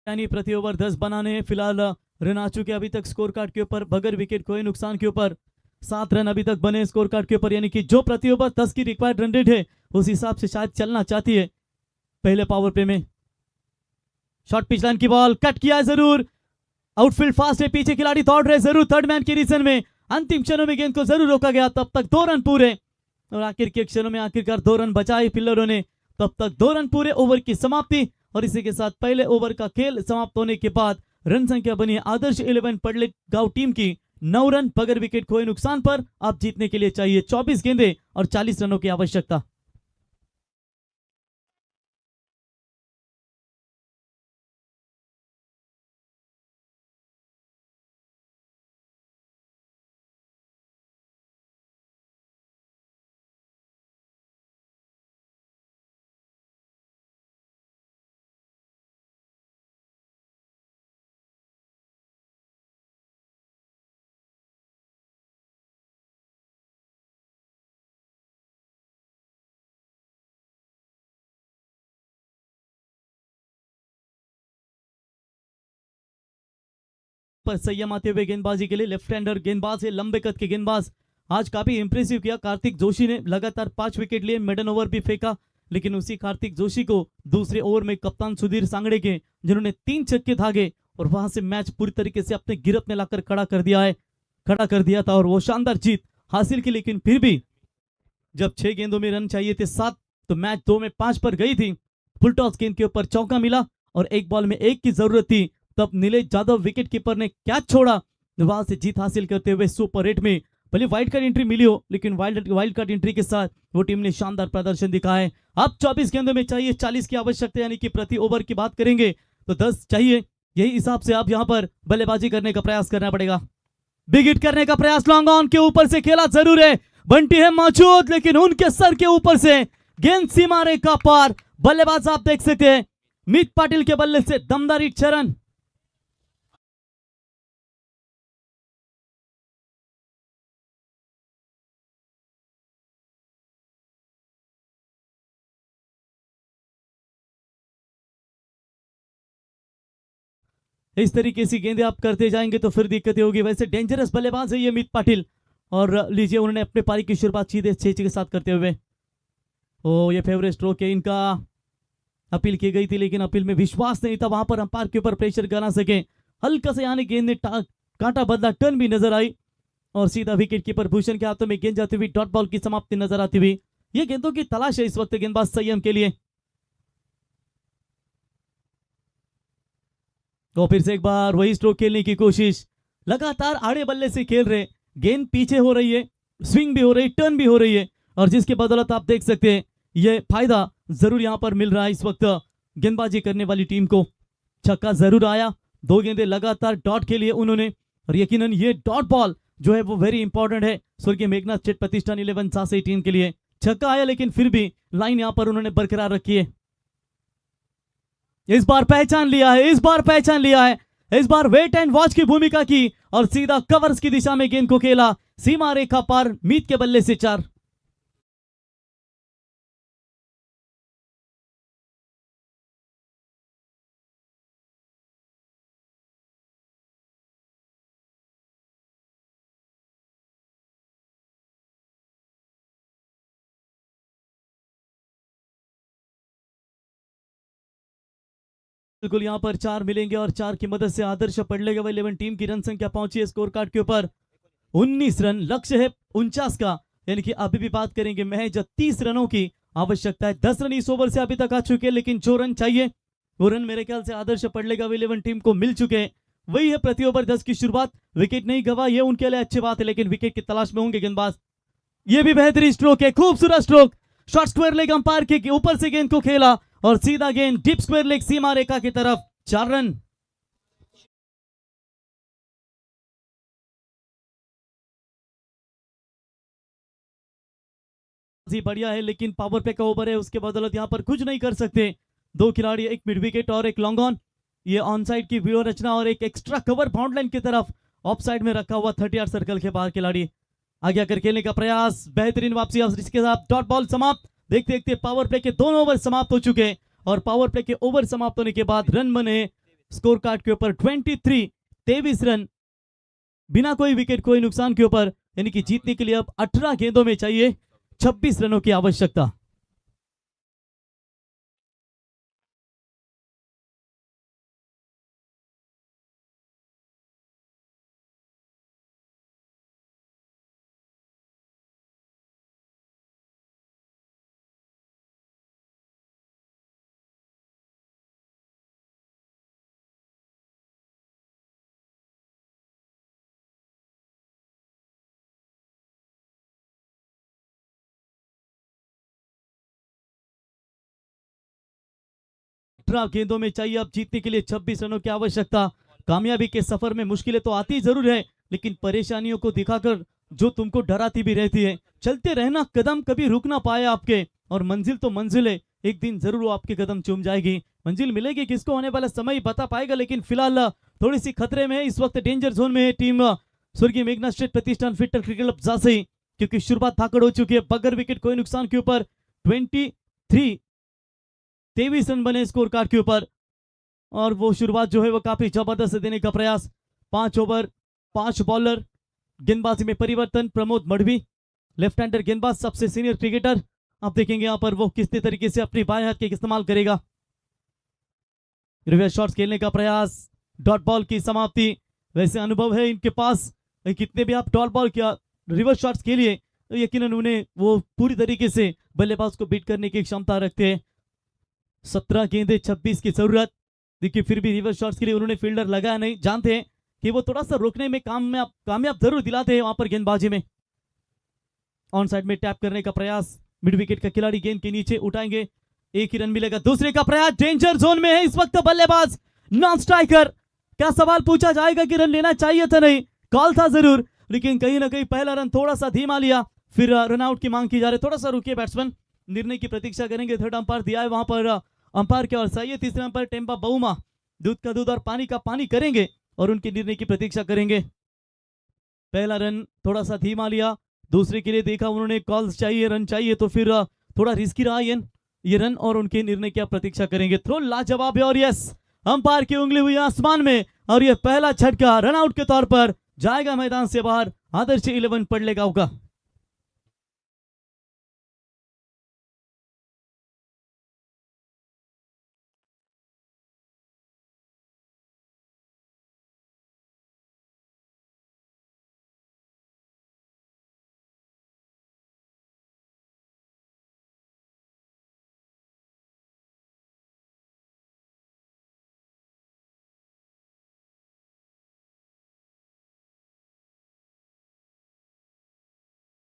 S2: यानी प्रति ओवर 10 बनाने हैं। फिलहाल रन आ चुके अभी तक स्कोर कार्ड के ऊपर, बगैर विकेट कोई नुकसान के ऊपर 7 रन अभी तक बने स्कोर कार्ड के ऊपर, यानी कि जो प्रति ओवर 10 की रिक्वायर्ड रन रेट है उस हिसाब से शायद चलना चाहती है पहले पावर प्ले में। शॉर्ट पिच लाइन की बॉल, कट किया जरूर, आउटफील्ड फास्ट है, पीछे खिलाड़ी दौड़ रहे जरूर थर्ड मैन के रीजन में। अंतिम क्षणों में गेंद को जरूर रोका गया, तब तक 2 रन पूरे और आखिर के क्षणों में आखिरकार 2 रन बचाए फिल्डरों ने, तब तक 2 रन पूरे। ओवर की समाप्ति और इसी के साथ पहले ओवर का खेल समाप्त होने के बाद रन संख्या बनी आदर्श 11 पडले गांव टीम की 9 रन बगैर विकेट खोए नुकसान पर। अब जीतने के लिए चाहिए 24 गेंदें और 40 रनों की आवश्यकता। पर संयम आते हुए गेंदबाजी के लिए लेफ्ट हैंडर गेंदबाज है, लंबे कद के गेंदबाज, आज काफी इंप्रेसिव किया कार्तिक जोशी ने। लगातार 5 विकेट लिए, मिडन ओवर भी फेंका, लेकिन उसी कार्तिक जोशी को दूसरे ओवर में कप्तान सुधीर सांगड़े के, जिन्होंने 3 छक्के धागे और वहां से मैच पूरी तरीके से अपने गिरफ्त में लाकर खड़ा कर दिया था और वो शानदार जीत हासिल की। लेकिन फिर भी जब 6 गेंदों में रन चाहिए थे 7, तो मैच 2 में 5 पर गई थी। फुल टॉस गेंद के ऊपर चौका मिला और एक बॉल में 1 की जरूरत थी, तब नीलेश यादव विकेट कीपर ने कैच छोड़ा, वहां से जीत हासिल करते हुए सुपर 8 में भले वाइल्ड कार्ड एंट्री मिली हो, लेकिन वाइल्ड कार्ड एंट्री के साथ वो टीम ने शानदार प्रदर्शन दिखाया है। अब 24 गेंदों में चाहिए 40 की आवश्यकता, यानी कि प्रति ओवर की बात करेंगे तो 10 चाहिए। यही हिसाब से अब यहां पर बल्लेबाजी करने का प्रयास करना पड़ेगा। बिग हिट करने का प्रयास, लॉन्ग ऑन के ऊपर से खेला जरूर है, बंटी है मौजूद, लेकिन उनके सर के ऊपर से गेंद सीमा रेखा पार। बल्लेबाज आप देख सकते हैं मीत पाटिल के बल्ले से दमदार 6 रन। इस तरीके से गेंदे आप करते जाएंगे तो फिर दिक्कतें होगी। वैसे डेंजरस बल्लेबाज है ये मीत पाटिल, और लीजिए उन्होंने अपने पारी की शुरुआत सीधे 6 के साथ करते हुए। ओ ये फेवरेट स्ट्रोक है इनका, अपील की गई थी लेकिन अपील में विश्वास नहीं था, वहां पर अंपायर के ऊपर प्रेशर बना सके। हल्का से यानी गेंद ने कांटा बदला, टर्न भी नजर आई और सीधा विकेट कीपर भूषण के हाथों में गेंद जाती हुई डॉट बॉल की समाप्ति नजर आती हुई। ये गेंदों की तलाश है इस वक्त गेंदबाज संयम के लिए। तो फिर से एक बार वही स्ट्रोक खेलने की कोशिश, लगातार आड़े बल्ले से खेल रहे, गेंद पीछे हो रही है, स्विंग भी हो रही, टर्न भी हो रही है, और जिसके बदौलत आप देख सकते हैं ये फायदा जरूर यहां पर मिल रहा है इस वक्त गेंदबाजी करने वाली टीम को। छक्का जरूर आया, 2 गेंदे लगातार डॉट के लिए उन्होंने, और यकीनन ये डॉट बॉल जो है वो वेरी इंपॉर्टेंट है स्वर्गीय मेघनाथ स्टेट प्रतिष्ठान 11 सासे टीम के लिए। छक्का आया लेकिन फिर भी लाइन यहां पर उन्होंने बरकरार रखी है। इस बार पहचान लिया है, इस बार पहचान लिया है, इस बार वेट एंड वॉच की भूमिका की और सीधा कवर्स की दिशा में गेंद को खेला, सीमा रेखा पार, मीत के बल्ले से 4। बिल्कुल यहां पर 4 मिलेंगे और 4 की मदद से आदर्श पड़लेगा 11 टीम की रन संख्या पहुंची है स्कोर कार्ड के ऊपर 19 रन, लक्ष्य है 49 का, यानी कि अभी भी बात करेंगे महज 30 रनों की आवश्यकता है। 10 रन इस ओवर से अभी तक आ चुके हैं, लेकिन जो रन चाहिए वो रन मेरे ख्याल से आदर्श पड़लेगा 11 टीम को मिल चुके हैं। वही है प्रति ओवर 10 की शुरुआत, विकेट नहीं गवा ये उनके लिए अच्छी बात है, लेकिन विकेट की तलाश में होंगे गेंदबाज। ये भी बेहतरीन स्ट्रोक है, खूबसूरत stroke, short square leg umpire के ऊपर से गेंद को खेला और सीधा गेंद डीप स्क्वायर लेग सीमा रेखा की तरफ, 4 रन। बढ़िया है लेकिन पावर पे का ओवर है, उसके बदौलत यहां पर कुछ नहीं कर सकते। 2 खिलाड़ी, एक मिड विकेट और एक लॉन्ग ऑन। ये ऑन साइड की व्यू रचना और एक एक्स्ट्रा कवर बाउंड लाइन की तरफ ऑफ साइड में रखा हुआ 30 यार्ड सर्कल के बाहर खिलाड़ी आगे आकर खेलने का प्रयास, बेहतरीन वापसी और इसके साथ डॉट बॉल समाप्त। देखते देखते पावर प्ले के दोनों ओवर समाप्त हो चुके हैं और पावर प्ले के ओवर समाप्त होने के बाद रन बने स्कोर कार्ड के ऊपर 23 रन, बिना कोई विकेट कोई नुकसान के ऊपर, यानी कि जीतने के लिए अब 18 गेंदों में चाहिए 26 रनों की आवश्यकता। गेंदों में चाहिए अब जीतने के लिए 26 रनों की आवश्यकता। कामयाबी के सफर में मुश्किलें तो आती जरूर है, लेकिन परेशानियों को दिखाकर जो तुमको डराती भी रहती है, चलते रहना, कदम कभी रुक ना पाए आपके, और मंजिल तो मंजिल है, एक दिन जरूर वो आपके कदम चूम जाएगी। मंजिल मिलेगी किसको होने वाला समय बता पाएगा, लेकिन फिलहाल थोड़ी सी खतरे में इस वक्त डेंजर जोन में है टीम स्वर्गीय मेघनाथ स्टेट प्रतिष्ठान फिटर क्रिकेट क्लब झांसी, क्योंकि शुरुआत धाकड़ हो चुकी है बगैर विकेट कोई नुकसान के ऊपर। 23 रन बने स्कोर कार्ड के ऊपर और वो शुरुआत जो है वो काफी जबरदस्त देने का प्रयास। 5 ओवर 5 बॉलर, गेंदबाजी में परिवर्तन, प्रमोद मढ़वी लेफ्ट हैंडर गेंदबाज, सबसे सीनियर क्रिकेटर। अब देखेंगे यहाँ पर वो किस तरीके से अपनी बाएं हाथ के इस्तेमाल करेगा। रिवर्स शॉट्स खेलने का प्रयास, डॉट बॉल की समाप्ति। वैसे अनुभव है इनके पास, कितने भी आप डॉट बॉल किया रिवर्स शॉट्स के लिए तो यकीनन उन्हें वो पूरी तरीके से बल्लेबाज को बीट करने की क्षमता रखते हैं। 17 गेंदे 26 की जरूरत, देखिए फिर भी रिवर्स शॉट्स के लिए उन्होंने फील्डर लगाया नहीं, जानते हैं कि वो थोड़ा सा रोकने में कामयाब जरूर दिलाते हैं वहां पर गेंदबाजी में। ऑन साइड में टैप करने का प्रयास, मिड विकेट का खिलाड़ी गेंद के नीचे उठाएंगे, एक ही रन मिलेगा। दूसरे का प्रयास, डेंजर जोन में है इस वक्त बल्लेबाज, नॉन स्ट्राइकर। क्या सवाल पूछा जाएगा कि रन लेना चाहिए था? नहीं, कॉल था जरूर, लेकिन कहीं ना कहीं पहला रन थोड़ा सा धीमा लिया, फिर रन आउट की मांग की जा रही है। थोड़ा सा रुकिए बैट्समैन, निर्णय की प्रतीक्षा करेंगे। थर्ड अंपायर दिया है वहां पर अंपायर के और सही है। तीसरे अंपायर टेम्पा बहुमा दूध का दूध और पानी का पानी करेंगे और उनके निर्णय की प्रतीक्षा करेंगे। पहला रन थोड़ा सा धीमा लिया, दूसरे के लिए देखा उन्होंने कॉल्स चाहिए, रन चाहिए, तो फिर थोड़ा रिस्की रहा ये रन और उनके निर्णय की आप प्रतीक्षा करेंगे। थ्रो लाजवाब है और यस अंपायर की उंगली हुई आसमान में और ये पहला झटका रनआउट के तौर पर जाएगा मैदान से बाहर। आदर्श 11 पड़लेगांव का।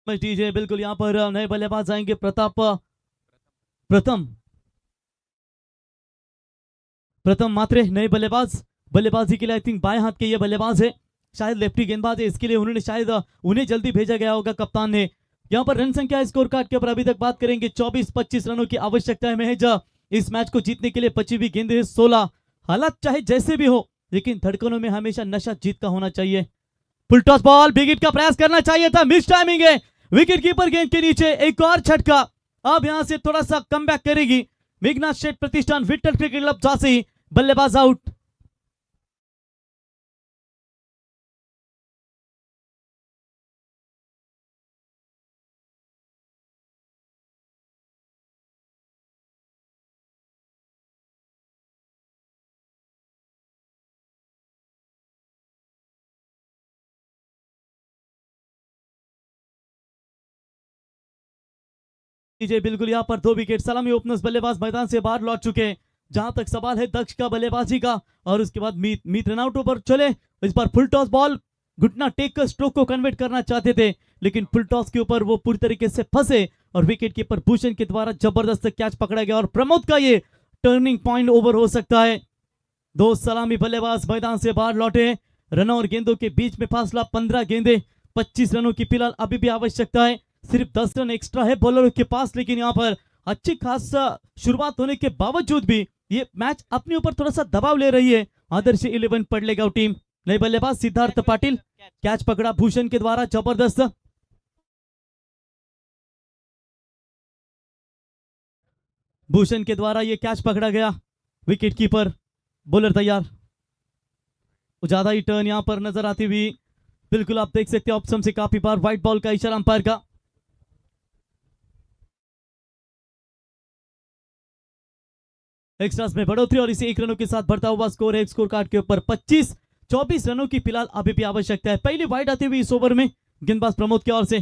S2: डीजे बिल्कुल यहाँ पर नए बल्लेबाज आएंगे। प्रथम मात्रे नए बल्लेबाजी के लिए आई थिंक बाएं हाथ के ये बल्लेबाज है, शायद लेफ्टी गेंदबाज है, इसके लिए उन्होंने शायद उन्हें जल्दी भेजा गया होगा कप्तान ने। यहाँ पर रन संख्या स्कोर कार्ड के ऊपर अभी तक बात करेंगे 24-25 रनों की आवश्यकता है महज इस मैच को जीतने के लिए। 25 गेंदें 16। हालात चाहे जैसे भी हो लेकिन धड़कनों में हमेशा नशा जीत का होना चाहिए। Full toss ball, big hit का प्रयास करना चाहिए था, मिस टाइमिंग है। विकेट कीपर गेंद के नीचे, एक और झटका। अब यहां से थोड़ा सा कमबैक करेगी मेघनाथ शेठ प्रतिष्ठान विठल क्रिकेट क्लब झांसी। बल्लेबाज आउट। बिल्कुल यहाँ पर 2 विकेट। सलामी ओपनर्स बल्लेबाज मैदान से बाहर लौट चुके हैं। जहां तक सवाल है दक्ष का बल्लेबाजी का और उसके बाद मीत रनआउट पर चले। इस बार फुल टॉस बॉल, घुटना टेक कर स्ट्रोक को कन्वर्ट करना चाहते थे लेकिन फुल टॉस के ऊपर वो पूरी तरीके से फंसे और विकेट कीपर भूषण के द्वारा जबरदस्त कैच पकड़ा गया और प्रमोद का ये टर्निंग पॉइंट ओवर हो सकता है। 2 सलामी बल्लेबाज मैदान से बाहर लौटे। रनों और गेंदों के बीच में फासला 15 गेंदे, 25 रनों की फिलहाल अभी भी आवश्यकता है। सिर्फ 10 रन एक्स्ट्रा है बॉलरों के पास, लेकिन यहाँ पर अच्छी खास शुरुआत होने के बावजूद भी ये मैच अपने ऊपर थोड़ा सा दबाव ले रही है आदर्श 11 पड़लेगांव टीम। नए बल्लेबाज सिद्धार्थ पाटिल, कैच पकड़ा भूषण के द्वारा, जबरदस्त। भूषण के द्वारा ये कैच पकड़ा गया। विकेट कीपर बॉलर तैयार। ज्यादा ही टर्न यहां पर नजर आती हुई, बिल्कुल आप देख सकते हैं ऑप्शन से काफी बार व्हाइट बॉल का इशारा अंपायर का। एक्स्ट्रास में बढ़ोतरी और इसे 1 रनों के साथ बढ़ता हुआ स्कोर है स्कोर कार्ड के ऊपर 25-24 रनों की फिलहाल अभी भी आवश्यकता है। पहली वाइड आती हुई इस ओवर में गेंदबाज प्रमोद की ओर से।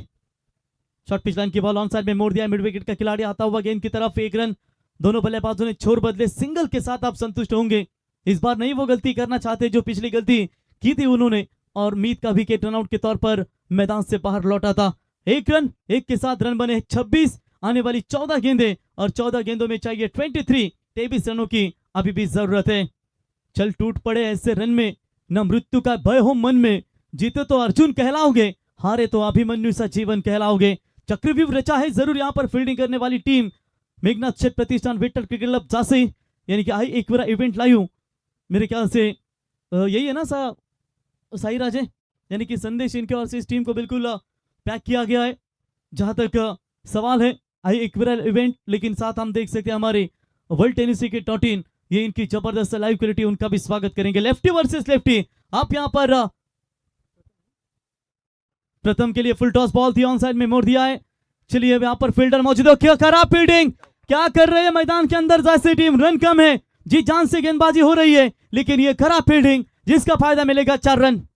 S2: शॉर्ट पिच लाइन की बॉल ऑन साइड में मोड़ दिया। मिड विकेट का खिलाड़ी आता हुआ गेंद की तरफ, 1 रन। दोनों बल्लेबाजों ने छोर बदले, सिंगल के साथ आप संतुष्ट होंगे। इस बार नहीं वो गलती करना चाहते जो पिछली गलती की थी उन्होंने और मीत का विकेट रनआउट के तौर पर मैदान से बाहर लौटा था। 1 रन, 1 के साथ रन बने 26। आने वाली 14 गेंदें और 14 गेंदों में चाहिए 23 रनों की अभी भी जरूरत है। चल टूट पड़े ऐसे रन में, न मृत्यु का भय हो मन में। जीते तो अर्जुन कहलाओगे, हारे तो अभिमन्यु सा जीवन कहलाओगे। चक्रव्यूह रचा है जरूर यहाँ पर फील्डिंग करने वाली टीम मेघनाथ शेठ प्रतिष्ठान विठल क्रिकेट क्लब झांसी, यानी कि आई एक बार इवेंट लायू। मेरे ख्याल से यही है ना सही राजे, यानी कि संदेश इनके ओर से इस टीम को बिल्कुल पैक किया गया है। जहां तक सवाल है आई एक बार इवेंट, लेकिन साथ हम देख सकते हैं हमारे वर्ल्ड टेनिस क्रिकेट .in, ये इनकी जबरदस्त लाइव क्वालिटी, उनका भी स्वागत करेंगे। लेफ्टी वर्सेस लेफ्टी, आप यहां पर प्रथम के लिए फुल टॉस बॉल थी, ऑन साइड में मोड़ दिया है। चलिए यहां पर फील्डर मौजूद है। क्या खराब फील्डिंग, क्या कर रहे हैं मैदान के अंदर जैसे टीम। रन कम है, जी जान से गेंदबाजी हो रही है, लेकिन ये खराब फील्डिंग जिसका फायदा मिलेगा 4 रन।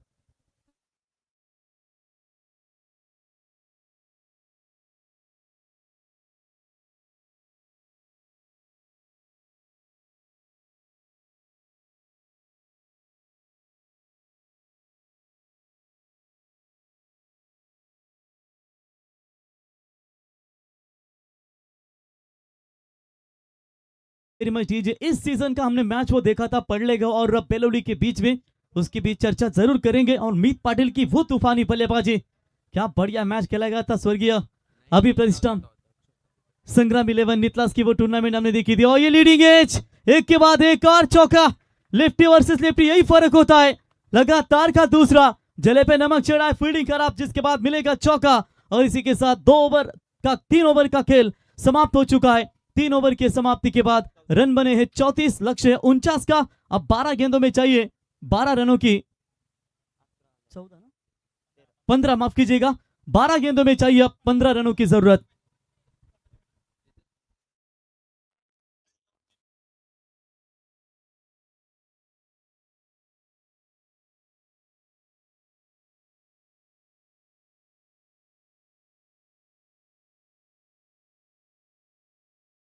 S2: इस सीजन का हमने मैच वो देखा था पड़लेगांव और बेलोली के बीच में, उसके बीच चर्चा जरूर करेंगे। और मीत पाटिल की वो तूफानी बल्लेबाजी, क्या बढ़िया मैच खेला गया था। स्वर्गीय अभी प्रतिष्ठान संग्राम 11 नितलास की वो टूर्नामेंट हमने देखी थी। और ये लीडिंग एज, एक के बाद एक और चौका। लेफ्टी वर्सेस लेफ्टी, यही फर्क होता है। लगातार का दूसरा, जले पे नमक चढ़ा है, फील्डिंग खराब, जिसके बाद मिलेगा चौका। और इसी के साथ 3 ओवर का खेल समाप्त हो चुका है। 3 ओवर की समाप्ति के बाद रन बने हैं 34, लक्ष्य है 49 का। अब 12 गेंदों में चाहिए 12 रनों की 14 ना 15 माफ कीजिएगा 12 गेंदों में चाहिए अब 15 रनों की जरूरत।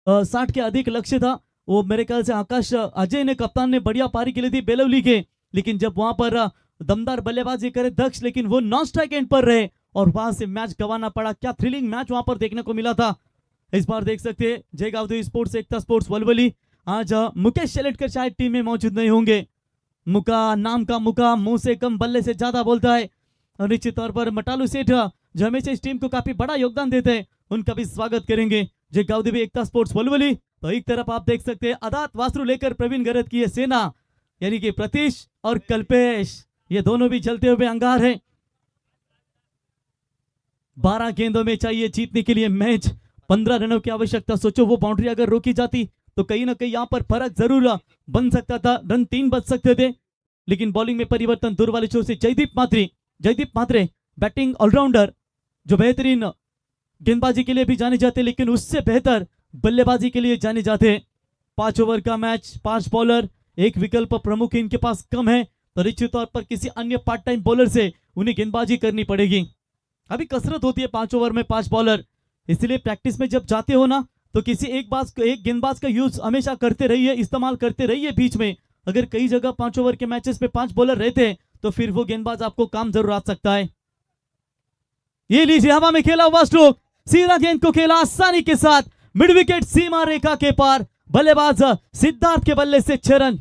S2: 60 के अधिक लक्ष्य था वो मेरे ख्याल से आकाश अजय ने कप्तान ने बढ़िया पारी के लिए थी बेलवली के, लेकिन जब वहां पर दमदार बल्लेबाजी करे दक्ष, लेकिन वो नॉन स्ट्राइक एंड पर रहे और वहां से मैच गंवाना पड़ा। क्या थ्रिलिंग मैच वहां पर देखने को मिला था। इस बार देख सकते हैं जय गावदेवी स्पोर्ट्स एकता स्पोर्ट्स वलवली आज मुकेश शेलटकर शायद टीम में मौजूद नहीं होंगे। मुका नाम का मुका मुंह से कम बल्ले से ज्यादा बोलता है और निश्चित तौर पर मटालू सेठ जो हमेशा इस टीम को काफी बड़ा योगदान देते हैं उनका भी स्वागत करेंगे जय गावदेवी एकता स्पोर्ट्स वलवली। तो एक तरफ आप देख सकते हैं अदात वासरू लेकर प्रवीण गरत की ये सेना यानी कि प्रतीश और कल्पेश ये दोनों भी चलते हुए अंगार हैं। 12 गेंदों में चाहिए जीतने के लिए मैच, 15 रनों की आवश्यकता। सोचो वो बाउंड्री अगर रोकी जाती तो कहीं ना कहीं यहां पर फर्क जरूर बन सकता था, रन 3 बच सकते थे, लेकिन बॉलिंग में परिवर्तन दूर वाले छोर से जयदीप मात्रे बैटिंग ऑलराउंडर जो बेहतरीन गेंदबाजी के लिए भी जाने जाते लेकिन उससे बेहतर बल्लेबाजी के लिए जाने जाते। 5 ओवर का मैच, 5 बॉलर, एक विकल्प प्रमुख इनके पास कम है तो निश्चित तौर पर किसी अन्य पार्ट टाइम बॉलर से उन्हें गेंदबाजी करनी पड़ेगी। अभी कसरत होती है 5 ओवर में 5 बॉलर, इसलिए प्रैक्टिस में जब जाते हो ना तो किसी एक गेंदबाज का यूज हमेशा करते रहिए, इस्तेमाल करते रहिए बीच में। अगर कई जगह 5 ओवर के मैचेस में 5 बॉलर रहते तो फिर वो गेंदबाज आपको काम जरूर आ सकता है। ये लीजिए हवा में खेला हुआ स्ट्रोक, सीधा गेंद को खेला आसानी के साथ मिड विकेट सीमा रेखा के पार, बल्लेबाज सिद्धार्थ के बल्ले से 6 रन।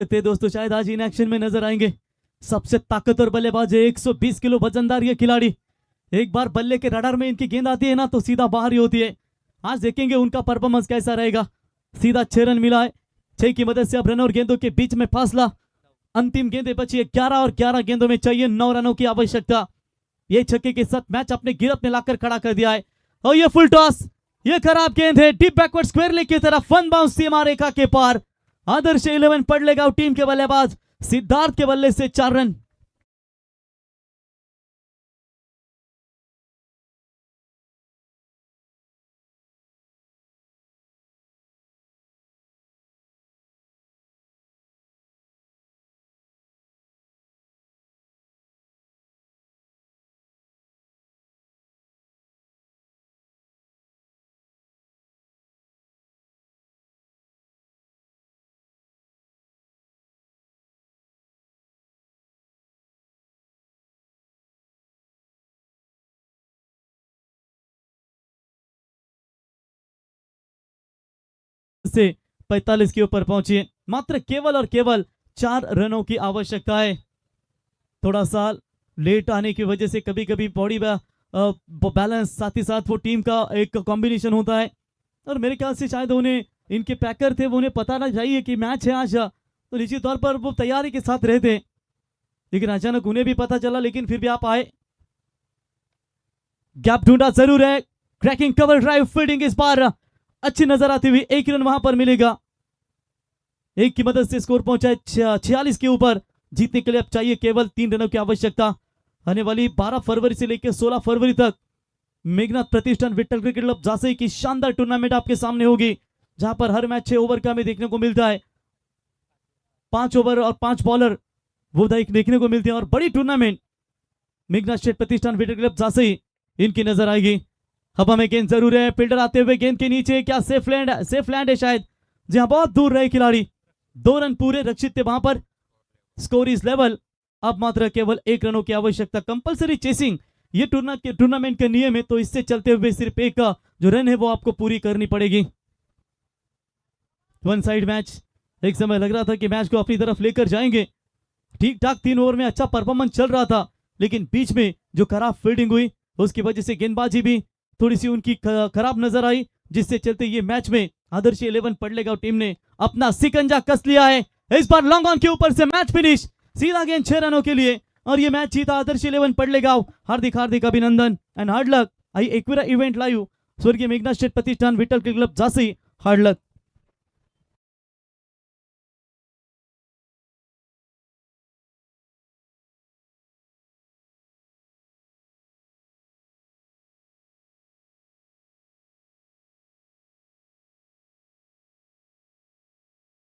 S2: दोस्तों शायद आज इन एक्शन में नजर आएंगे। सबसे ताकतवर बल्लेबाज है, 120 किलो वजनदार ये खिलाड़ी। एक बार बल्ले के रडार में इनकी गेंद आती है ना तो सीधा बाहर ही होती है। आज देखेंगे उनका परफॉर्मेंस कैसा रहेगा। सीधा 6 रन मिला है, 6 की मदद से अब रन और गेंदों के बीच में फासला। अंतिम गेंदें बची है 11 और 11 गेंदों में चाहिए 9 रनों की आवश्यकता। ये छक्के के साथ मैच अपने गिरफ्त में लाकर खड़ा कर दिया है और ये फुल टॉस, ये खराब गेंद है, डीप बैकवर्ड स्क्वायर लेग की तरफ, वन बाउंस सीमा रेखा के पार। आदर्श 11 पढ़ लेगा टीम के बल्लेबाज सिद्धार्थ के बल्ले से 4 रन। से 45 के ऊपर पहुंची, मात्र केवल और केवल 4 रनों की आवश्यकता है। थोड़ा सा लेट आने की वजह से कभी कभी बॉडी बैलेंस, साथ ही साथ वो टीम का एक कॉम्बिनेशन होता है और मेरे ख्याल से शायद उन्हें इनके पैकर थे वो उन्हें पता ना चाहिए कि मैच है आज, तो निश्चित तौर पर वो तैयारी के साथ रहते, लेकिन अचानक उन्हें भी पता चला, लेकिन फिर भी आप आए। गैप ढूंढा जरूर है, क्रैकिंग कवर ड्राइव फील्डिंग इस बार अच्छी नजर आती हुई, 1 रन वहां पर मिलेगा। 1 की मदद से स्कोर पहुंचा है 46 के ऊपर। जीतने के लिए अब चाहिए केवल 3 रनों की आवश्यकता। आने वाली 12 फरवरी से लेकर 16 फरवरी तक मेघनाथ प्रतिष्ठान विट्ठल क्रिकेट क्लब झांसी की शानदार टूर्नामेंट आपके सामने होगी, जहां पर हर मैच 6 ओवर का हमें देखने को मिलता है। 5 ओवर और 5 बॉलर वो देखने को मिलते हैं और बड़ी टूर्नामेंट मेघनाथ स्टेट प्रतिष्ठान विट्ठल क्लब झांसी इनकी नजर आएगी। हवा में गेंद जरूर है, फील्डर आते हुए गेंद के नीचे, क्या सेफ लैंड है शायद, जहां बहुत दूर रहे खिलाड़ी। 2 रन पूरे रक्षित थे वहां पर, स्कोर इज लेवल। अब मात्र केवल 1 रनों की आवश्यकता। कंपलसरी चेसिंग ये टूर्नामेंट का नियम है, तो इससे चलते हुए सिर्फ एक का जो रन है वो आपको पूरी करनी पड़ेगी। 1 साइड मैच, एक समय लग रहा था कि मैच को अपनी तरफ लेकर जाएंगे, ठीक ठाक 3 ओवर में अच्छा परफॉर्मेंस चल रहा था, लेकिन बीच में जो खराब फील्डिंग हुई उसकी वजह से गेंदबाजी भी थोड़ी सी उनकी खराब नजर आई जिससे चलते ये मैच में आदर्श 11 पडलेगांव टीम ने अपना सिकंजा कस लिया है। इस बार लॉन्ग ऑन के ऊपर से मैच फिनिश, सीधा गेंद 6 रनों के लिए और ये मैच जीता आदर्श 11 पडलेगांव। हार्दिक हार्दिक अभिनंदन and hard luck. I Ekvira event live स्वर्गीय मेघनाथ शेठ प्रतिष्ठान Vitthal cricket club Jhansi. Hard luck.